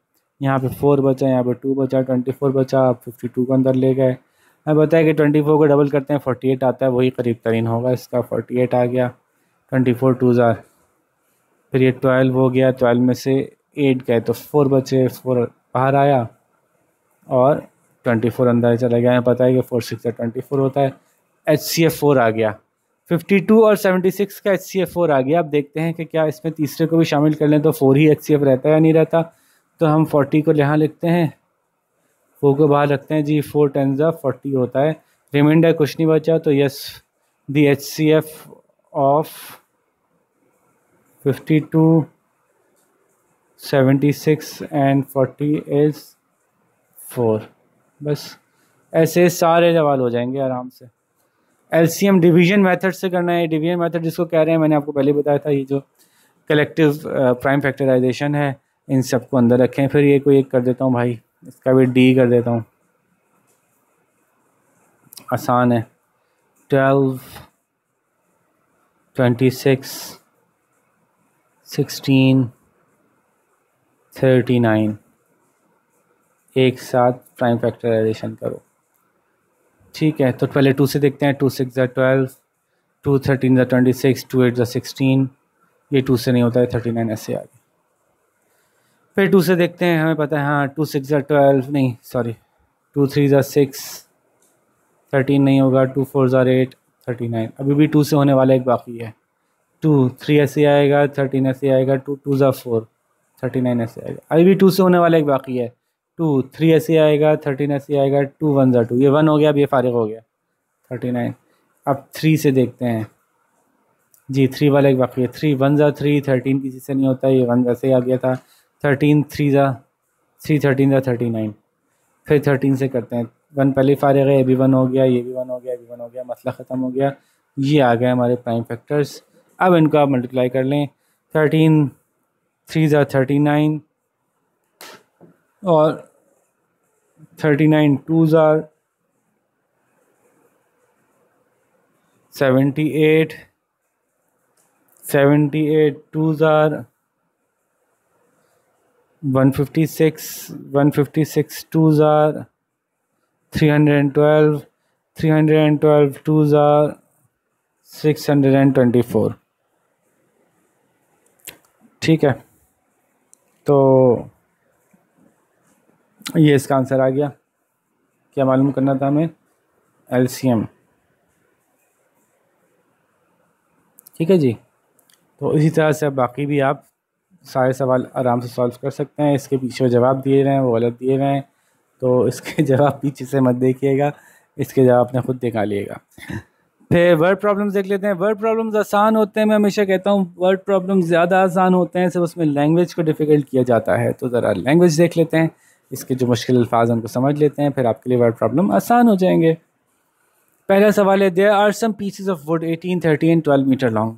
यहाँ पे 4 बचा, यहाँ पे 2 बचा, 24 बचा, आप 52 को अंदर ले गए। हमें बताया कि 24 को डबल करते हैं 48 आता है, वही करीब तरीन होगा इसका। 48 आ गया, 24 2 ज़ा, फिर ये 12 हो गया, 12 में से 8 गए तो 4 बचे, 4 बाहर आया और 24 अंदर चला गया। हमें पता है कि 4 6 24 होता है। HCF 4 आ गया। 52 और 76 का HCF 4 आ गया। अब देखते हैं कि क्या इसमें तीसरे को भी शामिल कर लें तो 4 ही HCF रहता है या नहीं रहता। तो हम 40 को यहाँ लिखते हैं, 4 को बाहर रखते हैं जी, 4 10 ज़ा 40 होता है। रिमाइंडर कुछ नहीं बचा, तो yes the HCF of 52 76 and 40 is 4। बस ऐसे सारे सवाल हो जाएंगे आराम से। LCM डिवीजन मेथड से करना है। डिवीजन मेथड जिसको कह रहे हैं, मैंने आपको पहले बताया था, ये जो कलेक्टिव प्राइम फैक्टराइजेशन है, इन सबको अंदर रखें। फिर ये कोई एक कर देता हूँ भाई, इसका भी D कर देता हूँ, आसान है। 12 26 16 39 एक साथ प्राइम फैक्टराइजेशन करो। ठीक है, तो पहले 2 से देखते हैं। 2 6 ज़ा 12, 2 13 ज़ा 26, 2 8 ज़ा 16, ये 2 से नहीं होता है, 39 ऐसे आ गया। फिर 2 से देखते हैं, हमें पता है हाँ 2 6 ज़ा 12, नहीं सॉरी 2 3 ज़ा 6, 13 नहीं होगा, 2 4 ज़ा 8, 39, अभी भी 2 से होने वाला एक बाकी है। 2 3 ऐसे आएगा, 13 ऐसे आएगा, 2 2 ज़ा 4, 39 ऐसे आएगा, अभी भी 2 से होने वाला एक बाकी है। 2 3 ऐसे आएगा, 13 ऐसे आएगा, 2 1 ज़ा 2, ये 1 हो गया, अब ये फारिग हो गया 39। अब 3 से देखते हैं जी, 3 वाला एक बाकी है। 3 1 ज़ा 3, 13 किसी से नहीं होता, ये 1 ऐसे ही आ गया था। 13 3 ज़ा 3, 13 ज़ा 39, फिर 13 से करते हैं। 1 पहले फारिग है, ये भी 1 हो गया, ये भी 1 हो गया, ये भी 1 हो गया, मसला ख़त्म हो गया। ये आ गए हमारे प्राइम फैक्टर्स। अब इनको आप मल्टीप्लाई कर लें। 13 3 ज़ा 39 और 39 2 ज़ा 78, 78 2 ज़ा 156, 156 2 ज़ा 312, 312 2 ज़ा 624। ठीक है, तो ये इसका आंसर आ गया। क्या मालूम करना था हमें? एलसीएम। ठीक है जी, तो इसी तरह से अब बाकी भी आप सारे सवाल आराम से सॉल्व कर सकते हैं। इसके पीछे जो जवाब दिए गए हैं वो गलत दिए गए हैं, तो इसके जवाब पीछे से मत देखिएगा, इसके जवाब अपने खुद निकालिएगा। फिर वर्ड प्रॉब्लम्स देख लेते हैं। वर्ड प्रॉब्लम्स आसान होते हैं, मैं हमेशा कहता हूँ वर्ड प्रॉब्लम्स ज़्यादा आसान होते हैं, सिर्फ उसमें लैंग्वेज को डिफ़िकल्ट किया जाता है। तो ज़रा लैंग्वेज देख लेते हैं, इसके जो मुश्किल अल्फाज उनको समझ लेते हैं, फिर आपके लिए वर्ड प्रॉब्लम आसान हो जाएंगे। पहला सवाल है, there are some pieces of wood 18, 30 and 12 metre long.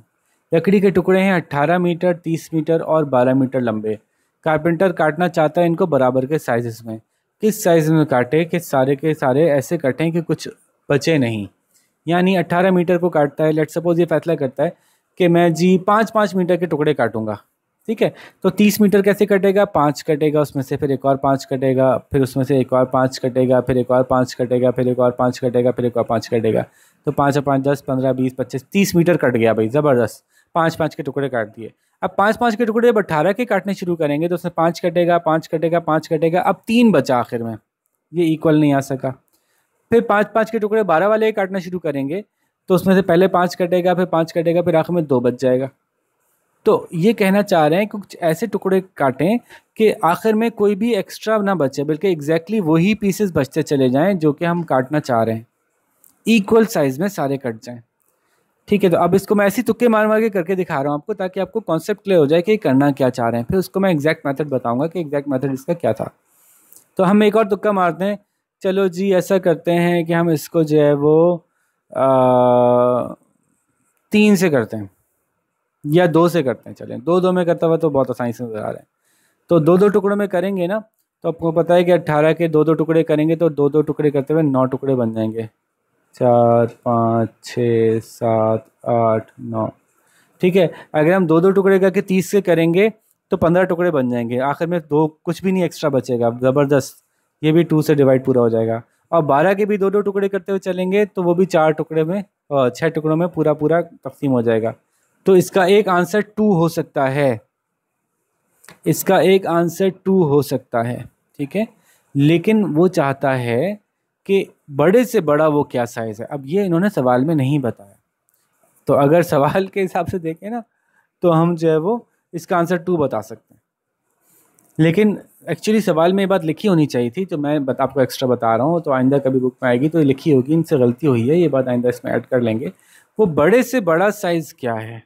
लकड़ी के टुकड़े हैं 18 मीटर, 30 मीटर और 12 मीटर लंबे। कारपेंटर काटना चाहता है इनको बराबर के साइजेस में। किस साइज में काटे कि सारे के सारे ऐसे कटें कि कुछ बचे नहीं। यानी 18 मीटर को काटता है, लेट सपोज ये फैसला करता है कि मैं जी 5-5 मीटर के टुकड़े काटूंगा। ठीक है, तो 30 मीटर कैसे कटेगा? 5 कटेगा, उसमें से फिर एक और 5 कटेगा, फिर उसमें से एक और 5 कटेगा, फिर एक और 5 कटेगा, फिर एक और 5 कटेगा, फिर एक और 5 कटेगा। तो 5 और 5 10 15 20 25 30 मीटर कट गया भाई, ज़बरदस्त। 5-5 के टुकड़े काट दिए। अब 5-5 के टुकड़े जब 18 के काटने शुरू करेंगे तो उसमें 5 कटेगा, 5 कटेगा, 5 कटेगा, अब 3 बचा आखिर में, ये इक्वल नहीं आ सका। फिर 5-5 के टुकड़े 12 वाले काटना शुरू करेंगे तो उसमें से पहले 5 कटेगा, फिर 5 कटेगा, फिर आखिर में 2 बच जाएगा। तो ये कहना चाह रहे हैं कि कुछ ऐसे टुकड़े काटें कि आखिर में कोई भी एक्स्ट्रा ना बचे, बल्कि एग्जैक्टली वही पीसेस बचते चले जाएं जो कि हम काटना चाह रहे हैं, इक्वल साइज में सारे कट जाएं। ठीक है, तो अब इसको मैं ऐसी तुक्के मार मार के करके दिखा रहा हूँ आपको, ताकि आपको कॉन्सेप्ट क्लियर हो जाए कि करना क्या चाह रहे हैं। फिर उसको मैं एग्जैक्ट मेथड बताऊंगा कि एग्जैक्ट मेथड इसका क्या था। तो हम एक और तुक्का मारते हैं। चलो जी, ऐसा करते हैं कि हम इसको जो है वो 3 से करते हैं या 2 से करते हैं। चलें, 2-2 में करता हुआ तो बहुत आसानी से नजर आ रहा है। तो 2-2 टुकड़ों में करेंगे ना, तो आपको पता है कि 18 के 2-2 टुकड़े करेंगे तो 2-2 टुकड़े करते हुए 9 टुकड़े बन जाएंगे। 4 5 6 7 8 9। ठीक है, अगर हम 2-2 टुकड़े करके 30 से करेंगे तो 15 टुकड़े बन जाएंगे, आखिर में 2 कुछ भी नहीं एक्स्ट्रा बचेगा, ज़बरदस्त। ये भी 2 से डिवाइड पूरा हो जाएगा। और 12 के भी 2-2 टुकड़े करते हुए चलेंगे तो वो भी 4 टुकड़े में 6 टुकड़ों में पूरा पूरा तकसीम हो जाएगा। तो इसका एक आंसर 2 हो सकता है, इसका एक आंसर 2 हो सकता है। ठीक है, लेकिन वो चाहता है कि बड़े से बड़ा वो क्या साइज़ है। अब ये इन्होंने सवाल में नहीं बताया, तो अगर सवाल के हिसाब से देखें ना तो हम जो है वो इसका आंसर 2 बता सकते हैं। लेकिन एक्चुअली सवाल में ये बात लिखी होनी चाहिए थी, तो मैं आपको एक्स्ट्रा बता रहा हूँ, तो आइंदा कभी बुक में आएगी तो ये लिखी होगी, इनसे गलती हुई है, ये बात आइंदा इसमें ऐड कर लेंगे। वो बड़े से बड़ा साइज़ क्या है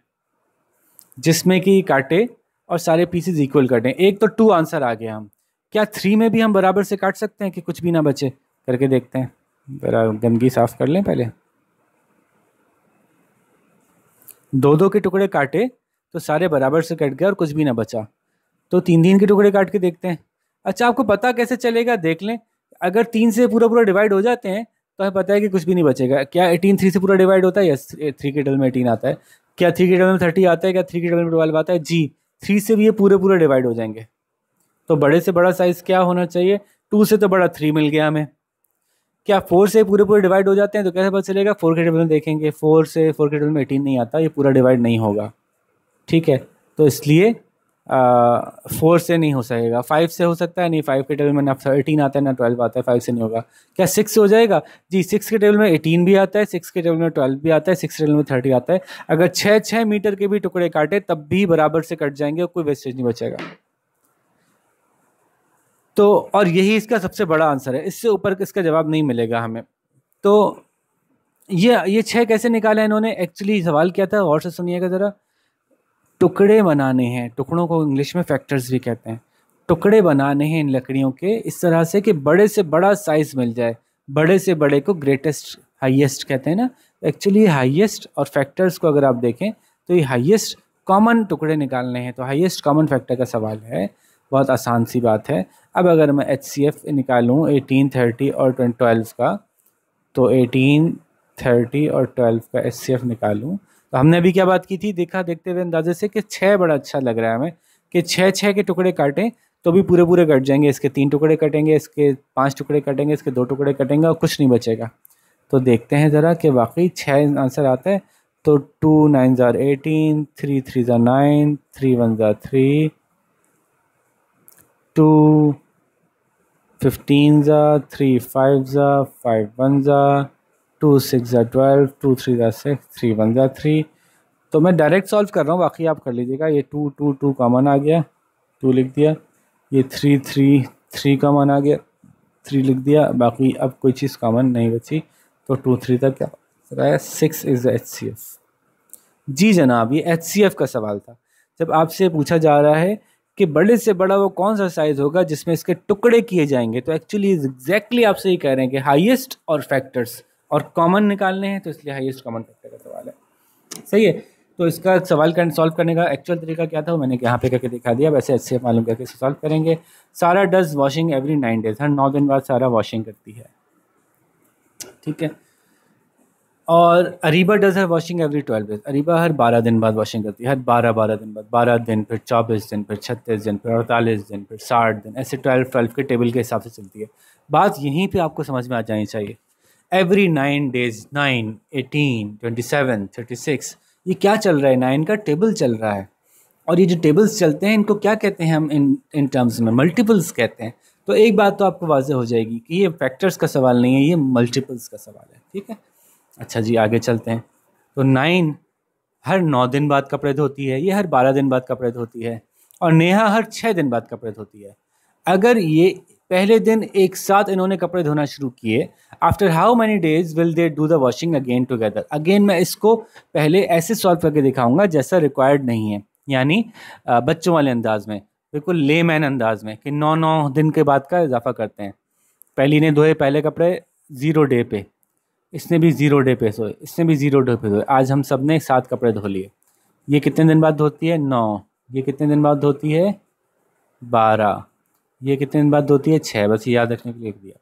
जिसमें कि काटे और सारे पीसेस इक्वल कटें। एक तो 2 आंसर आ गया। हम क्या 3 में भी हम बराबर से काट सकते हैं कि कुछ भी ना बचे? करके देखते हैं, ज़रा गंदगी साफ कर लें पहले। 2-2 के टुकड़े काटे तो सारे बराबर से कट गए और कुछ भी ना बचा, तो 3-3 के टुकड़े काट के देखते हैं। अच्छा, आपको पता कैसे चलेगा? देख लें, अगर 3 से पूरा पूरा डिवाइड हो जाते हैं तो हमें पता है कि कुछ भी नहीं बचेगा। क्या 18 3 से पूरा डिवाइड होता है? यस, 3 के टेबल में 18 आता है। क्या 3 के टेबल में 30 आता है? क्या 3 के टेबल में 12 आता है? जी, 3 से भी ये पूरे पूरे डिवाइड हो जाएंगे। तो बड़े से बड़ा साइज़ क्या होना चाहिए? 2 से तो बड़ा 3 मिल गया हमें। क्या 4 से पूरे पूरे डिवाइड हो जाते हैं? तो कैसे पता चलेगा? 4 के टेबल में देखेंगे, 4 से 4 के टेबल में 18 नहीं आता, ये पूरा डिवाइड नहीं होगा, ठीक है। तो इसलिए 4 से नहीं हो सकेगा। 5 से हो सकता है? नहीं, 5 के टेबल में ना 13 आता है ना 12 आता है, 5 से नहीं होगा। क्या 6 से हो जाएगा? जी, 6 के टेबल में 18 भी आता है, 6 के टेबल में 12 भी आता है, 6 के टेबल में 30 आता है। अगर 6 मीटर के भी टुकड़े काटे तब भी बराबर से कट जाएंगे और कोई वेस्टेज नहीं बचेगा। तो और यही इसका सबसे बड़ा आंसर है, इससे ऊपर इसका जवाब नहीं मिलेगा हमें। तो ये 6 कैसे निकाला इन्होंने? एक्चुअली सवाल क्या था, और से सुनिएगा ज़रा। टुकड़े बनाने हैं, टुकड़ों को इंग्लिश में फैक्टर्स भी कहते हैं। टुकड़े बनाने हैं इन लकड़ियों के इस तरह से कि बड़े से बड़ा साइज मिल जाए, बड़े से बड़े को ग्रेटेस्ट हाईएस्ट कहते हैं ना। एक्चुअली हाईएस्ट और फैक्टर्स को अगर आप देखें तो ये हाईएस्ट कॉमन टुकड़े निकालने हैं, तो हाईएस्ट कॉमन फैक्टर का सवाल है। बहुत आसान सी बात है। अब अगर मैं HCF निकालूँ 18, 30 और 12 का, तो 18, 30 और 12 का HCF निकालूँ, तो हमने अभी क्या बात की थी, देखा देखते हुए अंदाजे से कि 6 बड़ा अच्छा लग रहा है हमें, कि 6 के टुकड़े काटें तो भी पूरे पूरे कट जाएंगे। इसके 3 टुकड़े कटेंगे, इसके 5 टुकड़े कटेंगे, इसके 2 टुकड़े कटेंगे और कुछ नहीं बचेगा। तो देखते हैं ज़रा कि वाकई 6 आंसर आता है। तो 2 9 ज़ार 18, 3 3 ज़ार 9, 3 1 ज़ार 3, 2 15 ज़ार 3 5 ज़ार 5 1 ज़ार 2 6 ज़ार 12, 2 3 ज़ार 6, 3 1 ज़ार 3। तो मैं डायरेक्ट सॉल्व कर रहा हूँ, बाकी आप कर लीजिएगा। ये 2 2 2 कॉमन आ गया, 2 लिख दिया। ये 3 3 3 कॉमन आ गया, 3 लिख दिया। बाकी अब कोई चीज़ कॉमन नहीं बची, तो 2 3 तक क्या रहा? 6 इज़ HCF। जी जनाब, ये HCF का सवाल था। जब आपसे पूछा जा रहा है कि बड़े से बड़ा वो कौन सा साइज होगा जिसमें इसके टुकड़े किए जाएंगे, तो एक्चुअली एग्जैक्टली आपसे ये कह रहे हैं कि हाईएस्ट और फैक्टर्स और कॉमन निकालने हैं, तो इसलिए हाईएस्ट कॉमन फैक्टर का सवाल है। सही है। तो इसका सवाल सॉल्व करने का एक्चुअल तरीका क्या था वो मैंने यहाँ पे करके दिखा दिया। वैसे HCF मालूम करके सॉल्व करेंगे। सारा डज वॉशिंग एवरी 9 डेज, हर 9 दिन बाद सारा वॉशिंग करती है, ठीक है। और Areeba does her washing every 12 days, Areeba हर 12 दिन बाद वॉशिंग करती है, हर 12 दिन बाद, 12 दिन, फिर 24 दिन, फिर 36 दिन, फिर 48 दिन, फिर 60 दिन, ऐसे 12 के टेबल के हिसाब से चलती है। बात यहीं पे आपको समझ में आ जानी चाहिए। एवरी 9 डेज, 9, 18, 27, 36, ये क्या चल रहा है? 9 का टेबल चल रहा है। और ये जो टेबल्स चलते हैं इनको क्या कहते हैं हम इन टर्म्स में? मल्टीपल्स कहते हैं। तो एक बात तो आपको वाज़ेह हो जाएगी कि ये फैक्टर्स का सवाल नहीं है, ये मल्टीपल्स का सवाल है, ठीक है। अच्छा जी, आगे चलते हैं। तो 9 हर 9 दिन बाद कपड़े धोती है, ये हर 12 दिन बाद कपड़े धोती है, और नेहा हर 6 दिन बाद कपड़े धोती है। अगर ये पहले दिन एक साथ इन्होंने कपड़े धोना शुरू किए, after how many days will they do the washing again together? Again मैं इसको पहले ऐसे सॉल्व करके दिखाऊंगा जैसा रिक्वायर्ड नहीं है, यानी बच्चों वाले अंदाज में, बिल्कुल लेमैन अंदाज में, कि 9 दिन के बाद का इजाफा करते हैं। पहली ने धोए पहले कपड़े 0 डे पे, इसने भी 0 डे पे सोए, इसने भी 0 डे पे धोए, आज हम सब ने 7 कपड़े धो लिए। ये कितने दिन बाद धोती है? 9। ये कितने दिन बाद धोती है? 12। ये कितने दिन बाद धोती है? 6। बस ये याद रखने के लिए लिख दिया।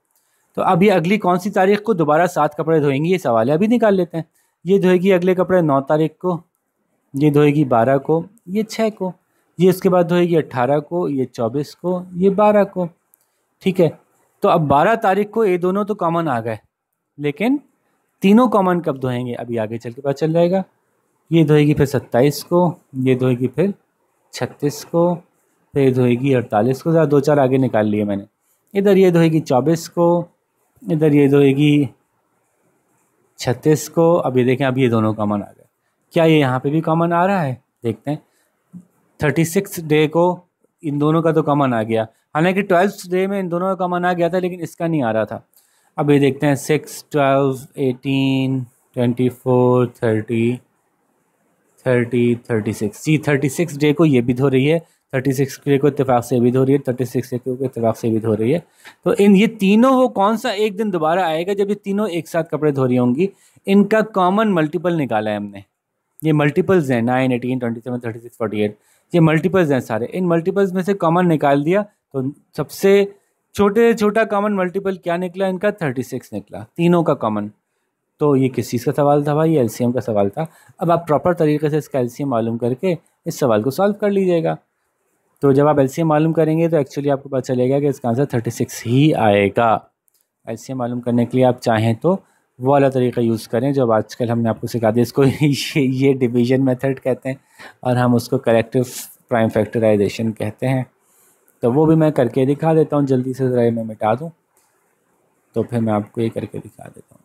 तो अब ये अगली कौन सी तारीख को दोबारा 7 कपड़े धोएंगी, ये सवाल है, अभी निकाल लेते हैं। ये धोएगी अगले कपड़े 9 तारीख को, ये धोएगी 12 को, ये 6 को, ये उसके बाद धोएगी 18 को, ये 24 को, ये 12 को, ठीक है। तो अब 12 तारीख को ये दोनों तो कॉमन आ गए, लेकिन तीनों कॉमन कब धोएंगे अभी आगे चल के पता चल जाएगा। ये धोएगी फिर 27 को, ये धोएगी फिर 36 को, फिर धोएगी 48 को, ज़रा 2-4 आगे निकाल लिए मैंने। इधर ये धोएगी 24 को, इधर ये धोएगी 36 को। अब ये देखें, अब ये दोनों कॉमन आ गए। क्या ये यहाँ पे भी कॉमन आ रहा है? देखते हैं। 36 डे को इन दोनों का तो कॉमन आ गया, हालांकि 12th डे में इन दोनों का कॉमन आ गया था, लेकिन इसका नहीं आ रहा था। अब ये देखते हैं 6, 12, 18, 24, 30, 36। जी, 36 डे को ये भी धो रही है, 36 डे को इत्तेफाक से भी धो रही है, 36 डे को इत्तेफाक से भी धो रही है। तो इन ये तीनों, वो कौन सा एक दिन दोबारा आएगा जब ये तीनों एक साथ कपड़े धो रही होंगी? इनका कॉमन मल्टीपल निकाला है हमने। ये मल्टीपल्स हैं, 9, 18, 27, 36, 48, ये मल्टीपल्स हैं सारे। इन मल्टीपल्स में से कॉमन निकाल दिया, तो सबसे छोटा कॉमन मल्टीपल क्या निकला इनका? 36 निकला, तीनों का कॉमन। तो ये किस चीज़ का सवाल था भाई? एलसीएम का सवाल था। अब आप प्रॉपर तरीके से इसका एलसीएम मालूम करके इस सवाल को सॉल्व कर लीजिएगा। तो जब आप एलसीएम मालूम करेंगे तो एक्चुअली आपको पता चलेगा कि इसका आंसर 36 ही आएगा। एलसीएम मालूम करने के लिए आप चाहें तो वो वाला तरीका यूज़ करें जो आजकल हमने आपको सिखा दिया, इसको ये डिवीजन मेथड कहते हैं और हम उसको कलेक्टिव प्राइम फैक्टराइजेशन कहते हैं। तो वो भी मैं करके दिखा देता हूँ जल्दी से, ज़रा मैं मिटा दूँ तो फिर मैं आपको ये करके दिखा देता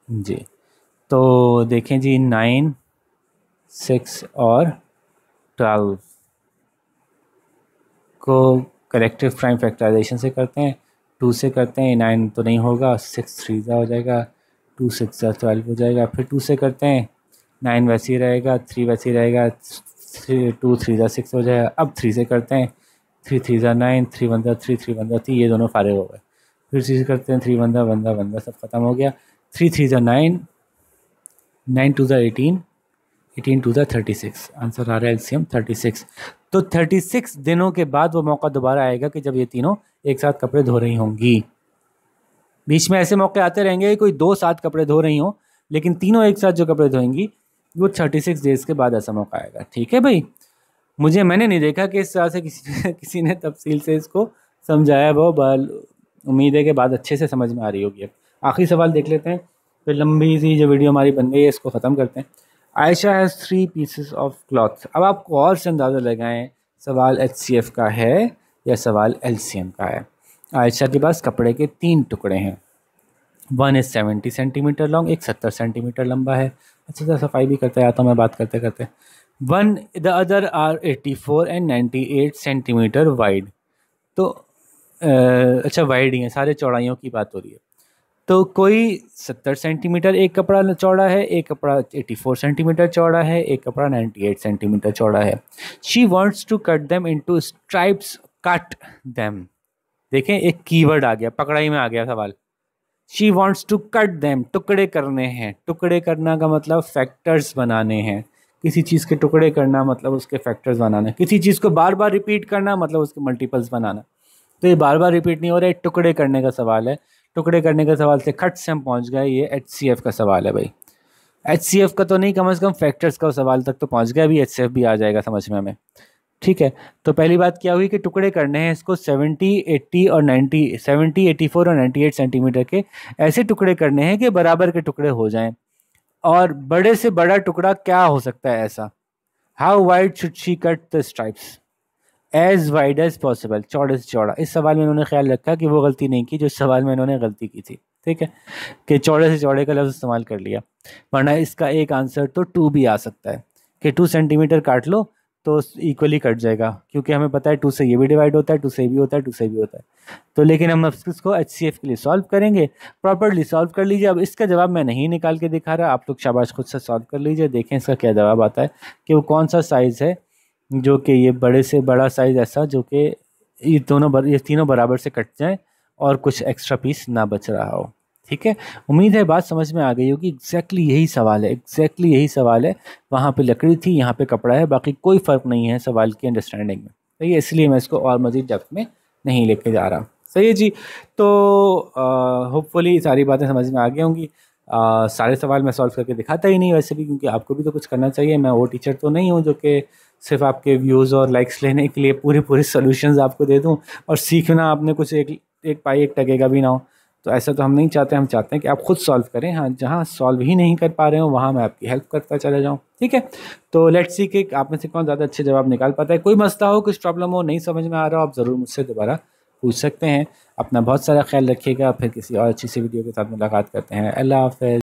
हूँ जी। तो देखें जी, 9, 6 और 12 को कलेक्टिव प्राइम फैक्टराइजेशन से करते हैं, 2 से करते हैं, 9 तो नहीं होगा, 6 3 हो जाएगा, 2 6 12 हो जाएगा, फिर 2 से करते हैं, 9 वैसे ही रहेगा, 3 वैसे ही रहेगा, 2 3 6 हो जाएगा। अब 3 से करते हैं, 3 3 9, 3 1 3 3 1 3, ये दोनों फारिग हो गए। फिर 3 से करते हैं, 3 1 1 सब ख़त्म हो गया, 3 3 9, 9 2 18, 18 2 36, आंसर आ रहा है एलसीएम 36। तो 36 दिनों के बाद वो मौका दोबारा आएगा कि जब ये तीनों एक साथ कपड़े धो रही होंगी। बीच में ऐसे मौके आते रहेंगे कोई 2 साथ कपड़े धो रही हों, लेकिन तीनों एक साथ जो कपड़े धोएंगी वो 36 डेज के बाद ऐसा मौका आएगा। ठीक है भाई, मैंने नहीं देखा कि इस तरह से किसी ने तफसील से इसको समझाया वो, उम्मीद है कि बात अच्छे से समझ में आ रही होगी। अब आखिरी सवाल देख लेते हैं, फिर लंबी सी जो वीडियो हमारी बन गई है इसको ख़त्म करते हैं। Ayesha has 3 pieces of cloth. अब आपको और से अंदाज़ा लगाएं सवाल HCF का है या सवाल LCM का है। आयशा के पास कपड़े के 3 टुकड़े हैं, 1 is 70 सेंटीमीटर लॉन्ग, एक 70 सेंटीमीटर लंबा है। अच्छी तरह सफाई भी करते आता हूँ मैं बात करते करते। 1 the other are 84 and 98 centimetre wide. तो अच्छा वाइड ही है, सारे चौड़ाइयों की बात हो रही है। तो कोई 70 सेंटीमीटर एक कपड़ा चौड़ा है, एक कपड़ा 84 सेंटीमीटर चौड़ा है, एक कपड़ा 98 सेंटीमीटर चौड़ा है। She wants to cut them into stripes, cut them. देखें एक कीवर्ड आ गया, पकड़ाई में आ गया सवाल। She wants to cut them, टुकड़े करने हैं। टुकड़े करना का मतलब फैक्टर्स बनाने हैं। किसी चीज़ के टुकड़े करना मतलब उसके फैक्टर्स बनाना। किसी चीज़ को बार बार रिपीट करना मतलब उसके मल्टीपल्स बनाना। तो ये बार बार रिपीट नहीं हो रहा है, टुकड़े करने का सवाल है। टुकड़े करने के सवाल से खट से हम पहुंच गए, ये HCF का सवाल है भाई। HCF का तो नहीं, कम से कम फैक्टर्स का सवाल तक तो पहुंच गया, अभी HCF भी आ जाएगा समझ में हमें। ठीक है, तो पहली बात क्या हुई कि टुकड़े करने हैं इसको 70 80 और 90, 70 84 और 98 सेंटीमीटर के ऐसे टुकड़े करने हैं कि बराबर के टुकड़े हो जाएं। और बड़े से बड़ा टुकड़ा क्या हो सकता है ऐसा? How wide should she cut the stripes? As wide as possible, चौड़े से चौड़ा। इस सवाल में उन्होंने ख्याल रखा कि वो गलती नहीं की जो इस सवाल में इन्होंने गलती की थी। ठीक है, कि चौड़े से चौड़े का लफ्ज़ इस्तेमाल कर लिया, वरना इसका एक आंसर तो 2 भी आ सकता है कि 2 सेंटीमीटर काट लो तो इक्वली कट जाएगा, क्योंकि हमें पता है 2 से ये भी डिवाइड होता है, 2 से ये भी होता है, 2 से ये भी होता है। तो लेकिन हम इसको HCF के लिए सॉल्व करेंगे, प्रॉपर्ली सॉल्व कर लीजिए। अब इसका जवाब मैं नहीं निकाल के दिखा रहा, आप लोग शाबाश खुद से सॉल्व कर लीजिए, देखें इसका क्या जवाब आता है कि वो कौन सा साइज़ है जो कि ये बड़े से बड़ा साइज़ ऐसा जो कि ये तीनों बराबर से कट जाएं और कुछ एक्स्ट्रा पीस ना बच रहा हो। ठीक है, उम्मीद है बात समझ में आ गई होगी। एग्जैक्टली यही सवाल है, एग्जैक्टली यही सवाल है। वहाँ पे लकड़ी थी, यहाँ पे कपड़ा है, बाकी कोई फ़र्क नहीं है सवाल की अंडरस्टैंडिंग में। सही है, इसलिए मैं इसको और मज़ीद डेप्थ में नहीं लेके जा रहा। सही है जी, तो होपफुली सारी बातें समझ में आ गई होंगी। सारे सवाल मैं सॉल्व करके दिखाता ही नहीं वैसे भी, क्योंकि आपको भी तो कुछ करना चाहिए। मैं वो टीचर तो नहीं हूँ जो कि सिर्फ आपके व्यूज़ और लाइक्स लेने के लिए पूरे सॉल्यूशंस आपको दे दूँ और सीखना आपने कुछ एक पाई एक टकेगा भी ना हो। तो ऐसा तो हम नहीं चाहते, हम चाहते हैं कि आप खुद सॉल्व करें। हाँ, जहाँ सॉल्व ही नहीं कर पा रहे हो वहाँ मैं आपकी हेल्प करता चला जाऊँ। ठीक है, तो लेट्स सी कि आप में से कौन ज़्यादा अच्छे जवाब निकाल पाता है। कोई मसला हो, कुछ प्रॉब्लम हो, नहीं समझ में आ रहा हो, आप ज़रूर मुझसे दोबारा पूछ सकते हैं। अपना बहुत सारा ख्याल रखिएगा, फिर किसी और अच्छी सी वीडियो के साथ मुलाकात करते हैं। अल्लाह हाफ़िज़।